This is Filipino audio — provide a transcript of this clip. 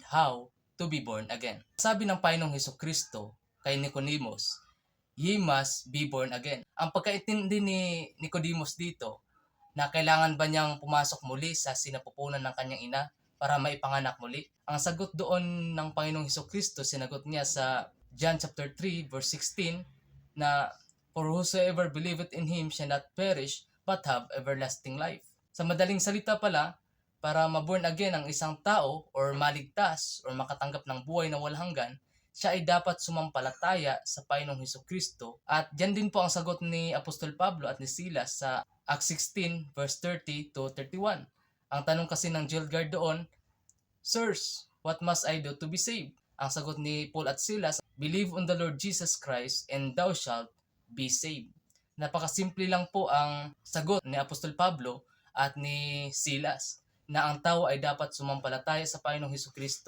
how to be born again. Sabi ng Panginoong Hesukristo kay Nicodemus, ye must be born again. Ang pagkaintindi ni Nicodemus dito, na kailangan ba niyang pumasok muli sa sinapupunan ng kanyang ina para maipanganak muli? Ang sagot doon ng Panginoong Hesukristo, sinagot niya sa John chapter 3 verse 16 na for whosoever believeth in him shall not perish but have everlasting life. Sa madaling salita pala, para ma-born again ang isang tao or maligtas or makatanggap ng buhay na walang hanggan, siya ay dapat sumampalataya sa Panginoong Hesukristo. At diyan din po ang sagot ni Apostol Pablo at ni Silas sa Acts 16 verse 30 to 31. Ang tanong kasi ng jail guard doon, Sirs, what must I do to be saved? Ang sagot ni Paul at Silas, believe on the Lord Jesus Christ and thou shalt be saved. Napakasimple lang po ang sagot ni Apostol Pablo at ni Silas na ang tao ay dapat sumampalataya sa Panginoong Hesukristo